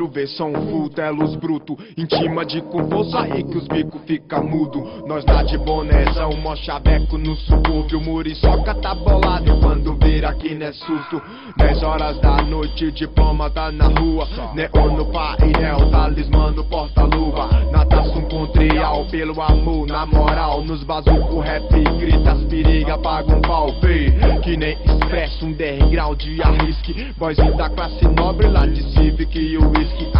versão full, telos bruto, intima de com força aí que os bico fica mudo. Nós lá de bonézão, mó chaveco no subúrbio, muriçoca tá bolado e quando vira aqui não é susto. 10 horas da noite, diploma tá na rua, neon no painel, talismã no porta-luva. Natação contrial, pelo amor, na moral, nos bazuco rap, grita as periga, paga um pau, vê, que nem expresso, um underground de arrisque, boyzinho da classe nobre lá de Civic e o whisky.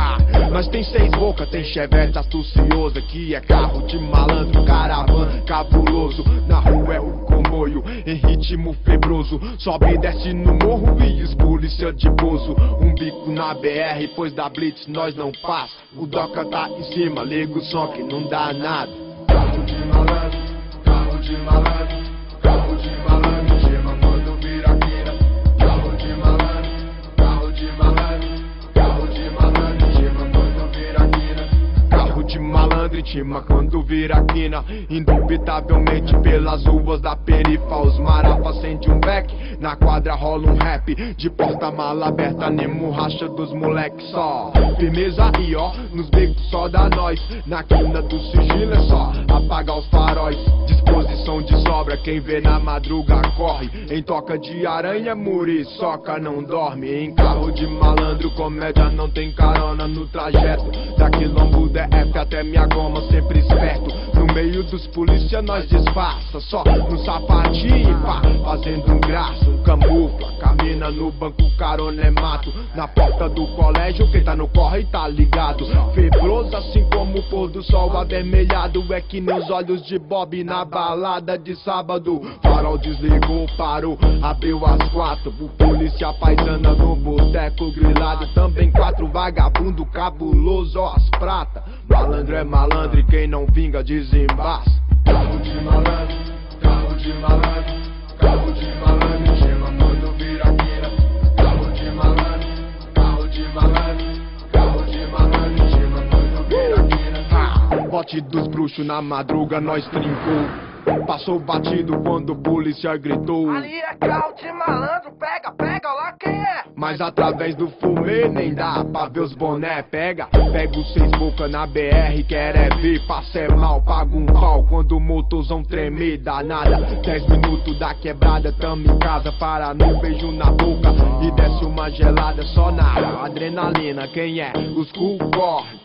Nós tem 6 boca, tem chevette astuciosa, que é carro de malandro, caravana cabuloso. Na rua é o comboio, em ritmo febroso, sobe e desce no morro e os polícia de bozo. Um bico na BR, pois da blitz nós não passa. O Doca tá em cima, liga o som que não dá nada. Carro de malandro, carro de malandro, carro de malandro, chama quando vira quina. Carro de malandro, carro de malandro, carro de malandro, chama quando vira quina. Carro de malandro intima quando vira quina. Indubitavelmente pelas ruas da perifa, os marapa acende um beck, na quadra rola um rap, de porta-mala aberta, Nemo racha dos moleque só. Firmeza aí ó, nos becos só da nós, na quina do sigilo é só apagar os faróis. Disposição de sobra, quem vê na madruga corre, em toca de aranha, muriçoca não dorme. Em carro de malandro, comédia não tem carona no trajeto, da quilombo DF até minha goma, sempre esperto. No meio dos polícia nós disfarça, só no sapatinho pá, fazendo um graço, um camufla, camina no banco, carona é mato. Na porta do colégio, quem tá no corre tá ligado, febroso assim como o pôr do sol avermelhado. É que nos olhos de Bob na balada de sábado, farol desligou, parou, abriu às 4, o polícia paisana no boteco grilado. Também 4 vagabundo cabuloso, ó as prata. Malandro é malandro e quem não vinga desembaça. Carro de malandro, carro de malandro, carro de malandro, chama quando vira quina. Carro de malandro, carro de malandro, carro de malandro, chama quando vira quina. Bote dos bruxos na madruga nós trincou, passou batido quando o polícia gritou. Ali é carro de malandro, pega, pega, lá quem é? Mas através do fumê nem dá pra ver os boné. Pega os 6 boca na BR, quer é ver, passa é mal, paga um pau quando o motorzão tremer, danada. 10 minutos da quebrada, tamo em casa, para no beijo na boca e desce uma gelada só na adrenalina. Quem é? Os cu corre,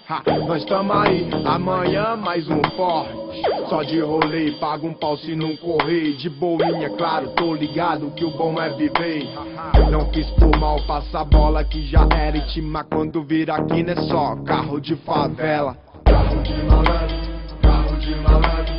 nós tamo aí, amanhã mais um porre. Só de rolê, paga um pau se não correr. De boinha, claro, tô ligado que o bom é viver. Não quis por mal, passa a bola que já era intima quando vira aqui, não é só carro de favela. Carro de malandro, carro de malandro,